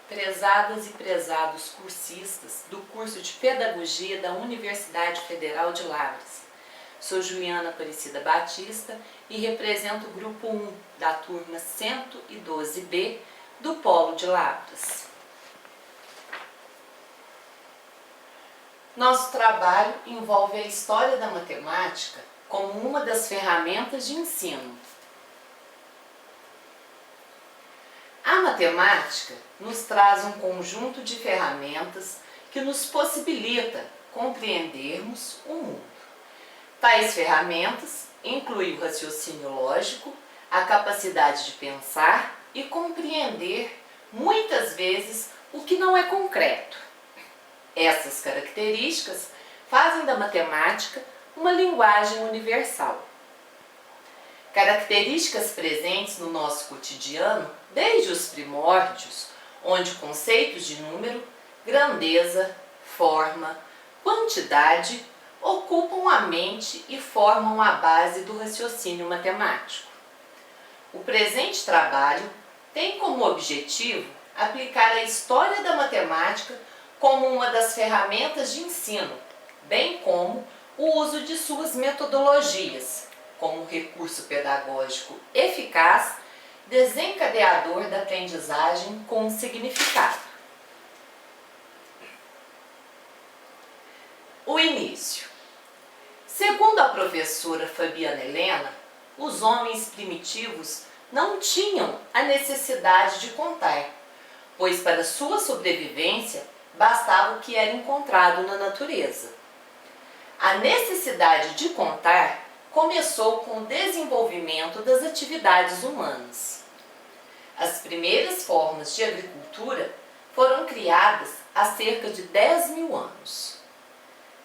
Prezadas e prezados cursistas do curso de Pedagogia da Universidade Federal de Lavras. Sou Juliana Aparecida Batista e represento o Grupo 1 da turma 112B do Polo de Lavras. Nosso trabalho envolve a história da matemática como uma das ferramentas de ensino. A matemática nos traz um conjunto de ferramentas que nos possibilita compreendermos o mundo. Tais ferramentas incluem o raciocínio lógico, a capacidade de pensar e compreender, muitas vezes, o que não é concreto. Essas características fazem da matemática uma linguagem universal. Características presentes no nosso cotidiano desde os primórdios, onde conceitos de número, grandeza, forma, quantidade ocupam a mente e formam a base do raciocínio matemático. O presente trabalho tem como objetivo aplicar a história da matemática como uma das ferramentas de ensino, bem como o uso de suas metodologias, como recurso pedagógico eficaz, desencadeador da aprendizagem com significado. O início. Segundo a professora Fabiana Helena, os homens primitivos não tinham a necessidade de contar, pois para sua sobrevivência bastava o que era encontrado na natureza. A necessidade de contar começou com o desenvolvimento das atividades humanas. As primeiras formas de agricultura foram criadas há cerca de 10 mil anos.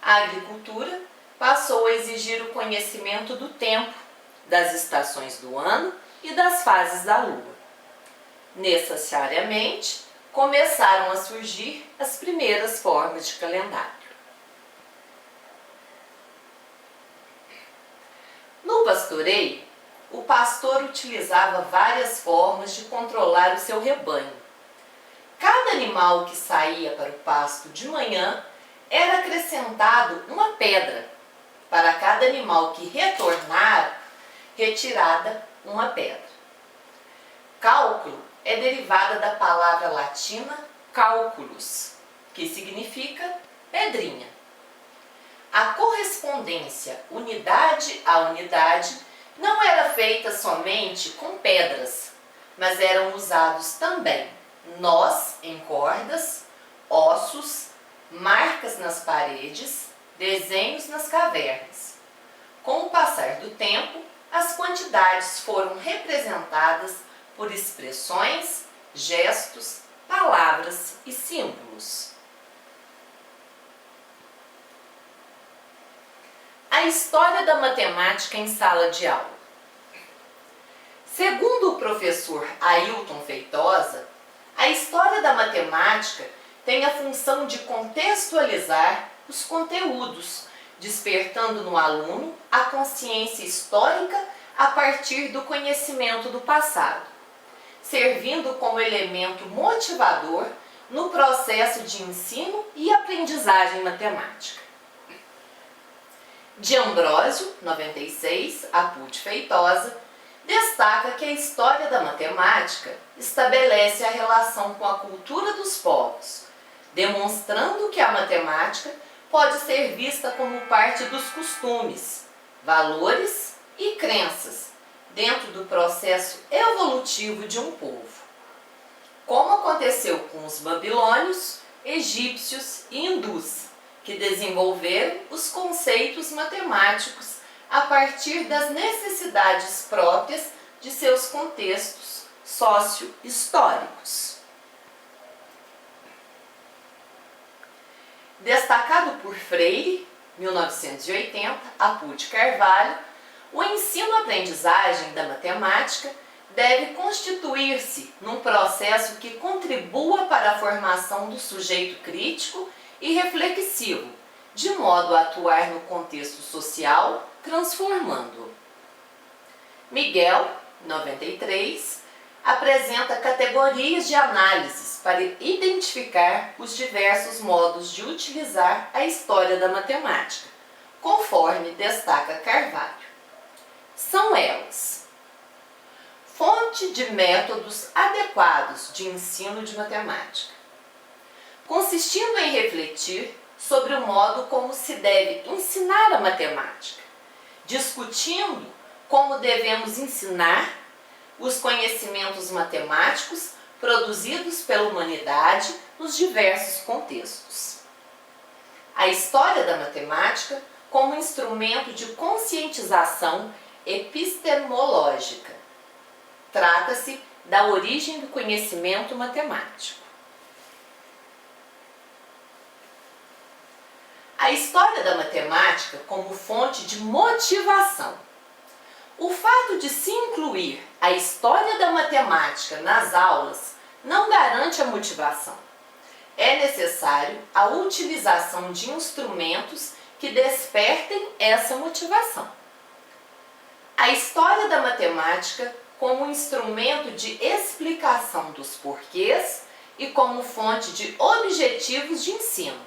A agricultura passou a exigir o conhecimento do tempo, das estações do ano e das fases da lua. Necessariamente, começaram a surgir as primeiras formas de calendário. No pastoreio, o pastor utilizava várias formas de controlar o seu rebanho. Cada animal que saía para o pasto de manhã era acrescentado uma pedra. Para cada animal que retornara, retirada uma pedra. Cálculo é derivada da palavra latina calculus, que significa pedrinha. A correspondência unidade a unidade não era feita somente com pedras, mas eram usados também nós em cordas, ossos, marcas nas paredes, desenhos nas cavernas. Com o passar do tempo, as quantidades foram representadas por expressões, gestos, palavras e símbolos. A história da matemática em sala de aula. Segundo o professor Ailton Feitosa, a história da matemática tem a função de contextualizar os conteúdos, despertando no aluno a consciência histórica a partir do conhecimento do passado, servindo como elemento motivador no processo de ensino e aprendizagem matemática. De Ambrósio, 96, Apud Feitosa, destaca que a história da matemática estabelece a relação com a cultura dos povos, demonstrando que a matemática pode ser vista como parte dos costumes, valores e crenças dentro do processo evolutivo de um povo, como aconteceu com os babilônios, egípcios e hindus, que desenvolveram os conceitos matemáticos a partir das necessidades próprias de seus contextos sócio-históricos. Destacado por Freire, 1980, Apud Carvalho, o ensino-aprendizagem da matemática deve constituir-se num processo que contribua para a formação do sujeito crítico e reflexivo, de modo a atuar no contexto social, transformando-o. Miguel, 93, apresenta categorias de análises para identificar os diversos modos de utilizar a história da matemática, conforme destaca Carvalho. São elas: fonte de métodos adequados de ensino de matemática, consistindo em refletir sobre o modo como se deve ensinar a matemática, discutindo como devemos ensinar os conhecimentos matemáticos produzidos pela humanidade nos diversos contextos. A história da matemática como instrumento de conscientização epistemológica. Trata-se da origem do conhecimento matemático. A história da matemática como fonte de motivação. O fato de se incluir a história da matemática nas aulas não garante a motivação. É necessário a utilização de instrumentos que despertem essa motivação. A história da matemática como instrumento de explicação dos porquês e como fonte de objetivos de ensino.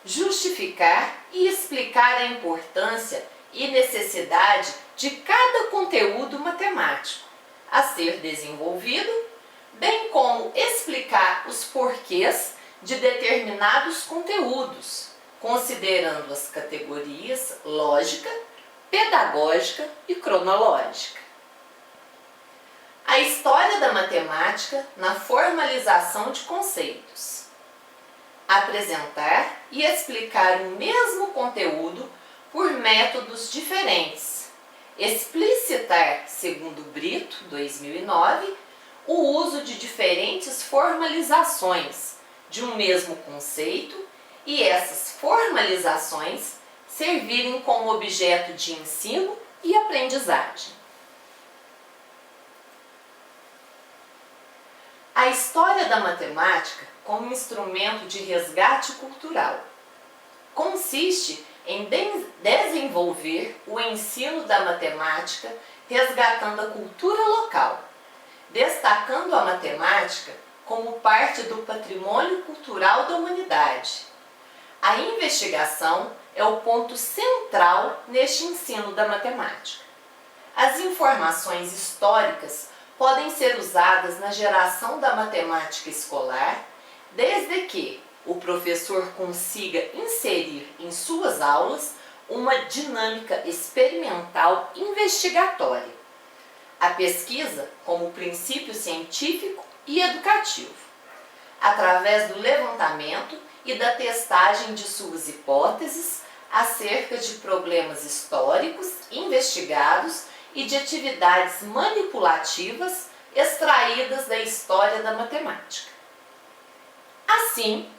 Justificar e explicar a importância e necessidade de cada conteúdo matemático a ser desenvolvido, bem como explicar os porquês de determinados conteúdos, considerando as categorias lógica, pedagógica e cronológica. A história da matemática na formalização de conceitos. Apresentar e explicar o mesmo conteúdo por métodos diferentes. Explicitar, segundo Brito, 2009, o uso de diferentes formalizações de um mesmo conceito e essas formalizações servirem como objeto de ensino e aprendizagem. A história da matemática como instrumento de resgate cultural. Consiste em desenvolver o ensino da matemática resgatando a cultura local, destacando a matemática como parte do patrimônio cultural da humanidade. A investigação é o ponto central neste ensino da matemática. As informações históricas podem ser usadas na geração da matemática escolar, desde que o professor consiga inserir em suas aulas uma dinâmica experimental investigatória. A pesquisa como princípio científico e educativo, através do levantamento e da testagem de suas hipóteses acerca de problemas históricos investigados e de atividades manipulativas extraídas da história da matemática. Assim,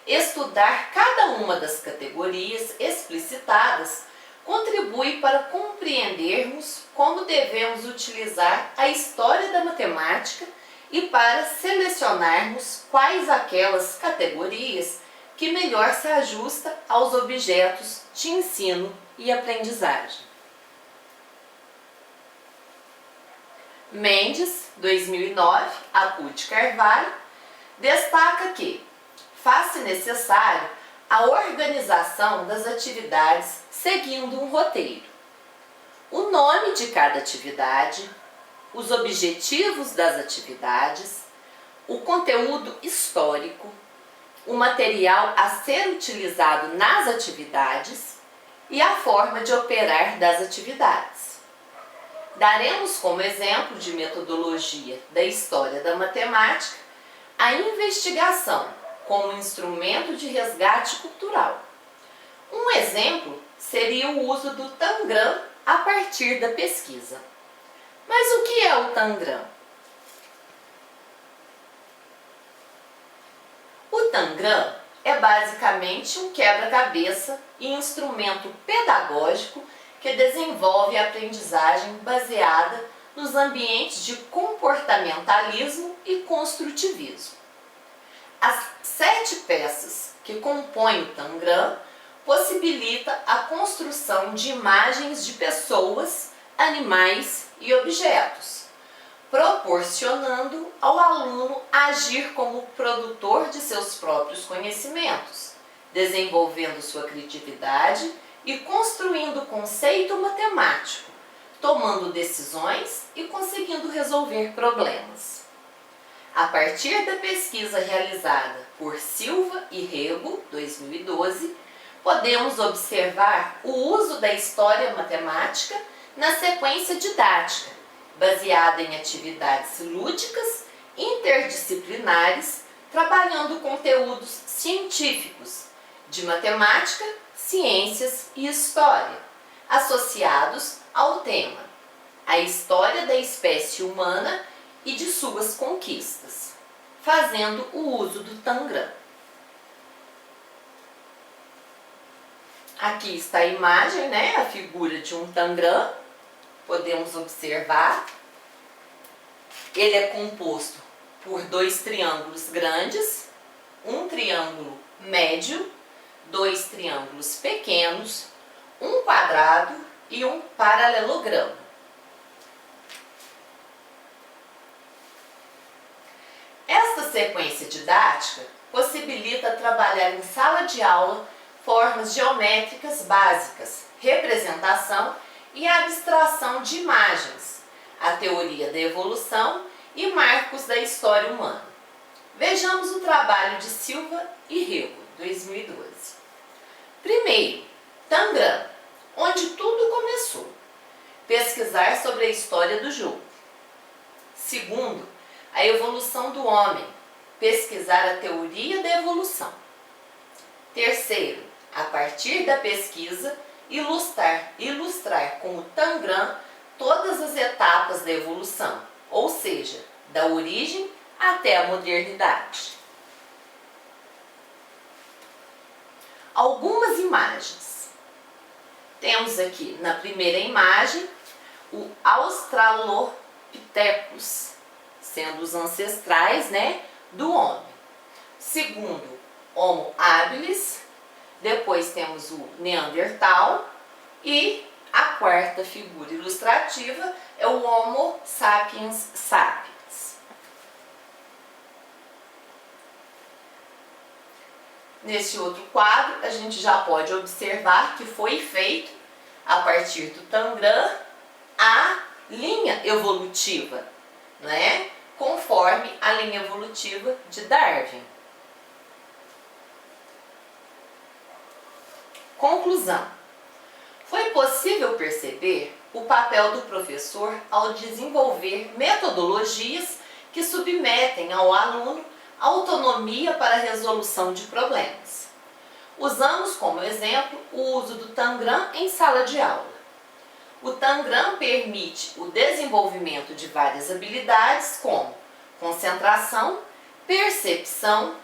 estudar cada uma das categorias explicitadas contribui para compreendermos como devemos utilizar a história da matemática e para selecionarmos quais aquelas categorias que melhor se ajusta aos objetos de ensino e aprendizagem. Mendes, 2009, Apud Carvalho, destaca que faz-se necessário a organização das atividades seguindo um roteiro. O nome de cada atividade, os objetivos das atividades, o conteúdo histórico, o material a ser utilizado nas atividades e a forma de operar das atividades. Daremos como exemplo de metodologia da história da matemática a investigação como instrumento de resgate cultural. Um exemplo seria o uso do Tangram a partir da pesquisa. Mas o que é o Tangram? O Tangram é basicamente um quebra-cabeça e instrumento pedagógico que desenvolve a aprendizagem baseada nos ambientes de comportamentalismo e construtivismo. As 7 peças que compõem o Tangram possibilita a construção de imagens de pessoas, animais e objetos, proporcionando ao aluno agir como produtor de seus próprios conhecimentos, desenvolvendo sua criatividade e construindo conceito matemático, tomando decisões e conseguindo resolver problemas. A partir da pesquisa realizada por Silva e Rego, 2012, podemos observar o uso da história matemática na sequência didática, baseada em atividades lúdicas, interdisciplinares, trabalhando conteúdos científicos de matemática, ciências e história, associados ao tema, a história da espécie humana e de suas conquistas, fazendo o uso do Tangram. Aqui está a imagem, né? A figura de um Tangram. Podemos observar. Ele é composto por 2 triângulos grandes, um triângulo médio, 2 triângulos pequenos, um quadrado e um paralelogramo. Esta sequência didática possibilita trabalhar em sala de aula formas geométricas básicas, representação e abstração de imagens, a teoria da evolução e marcos da história humana. Vejamos o trabalho de Silva e Rego, 2012. Primeiro, Tangram, onde tudo começou. Pesquisar sobre a história do jogo. Segundo, a evolução do homem. Pesquisar a teoria da evolução. Terceiro, a partir da pesquisa, ilustrar com o Tangram todas as etapas da evolução, ou seja, da origem até a modernidade. Algumas imagens. Temos aqui na primeira imagem o Australopithecus, sendo os ancestrais, né, do homem. Segundo, Homo habilis. Depois temos o Neandertal e a quarta figura ilustrativa é o Homo sapiens sapiens. Nesse outro quadro, a gente já pode observar que foi feito, a partir do Tangram, a linha evolutiva, né? Conforme a linha evolutiva de Darwin. Conclusão. Foi possível perceber o papel do professor ao desenvolver metodologias que submetem ao aluno autonomia para a resolução de problemas. Usamos como exemplo o uso do Tangram em sala de aula. O Tangram permite o desenvolvimento de várias habilidades como concentração, percepção,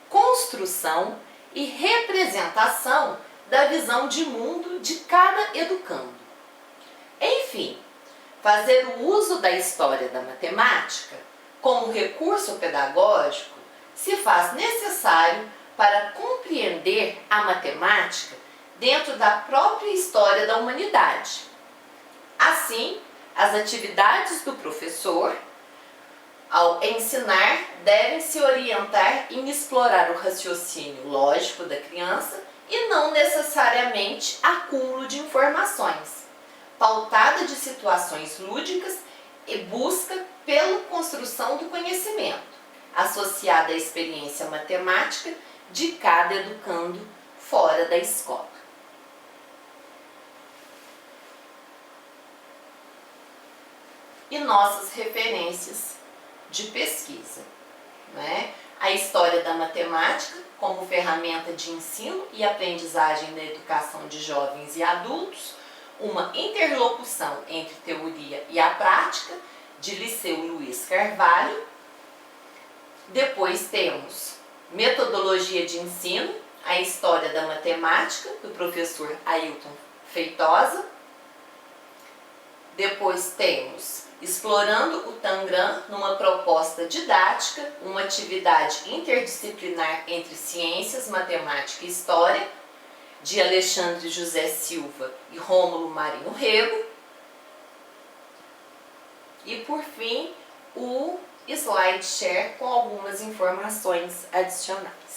construção e representação da visão de mundo de cada educando. Enfim, fazer o uso da história da matemática como recurso pedagógico se faz necessário para compreender a matemática dentro da própria história da humanidade. Assim, as atividades do professor, ao ensinar, devem se orientar em explorar o raciocínio lógico da criança e não necessariamente acúmulo de informações, pautada de situações lúdicas e busca pela construção do conhecimento, associada à experiência matemática de cada educando fora da escola. E nossas referências de pesquisa, né? A história da matemática como ferramenta de ensino e aprendizagem na educação de jovens e adultos, uma interlocução entre teoria e a prática, de Liceu Luiz Carvalho. Depois temos metodologia de ensino, a história da matemática, do professor Ailton Feitosa. Depois temos explorando o Tangram numa proposta didática, uma atividade interdisciplinar entre ciências, matemática e história, de Alexandre José Silva e Rômulo Marinho Rego. E por fim, o SlideShare com algumas informações adicionais.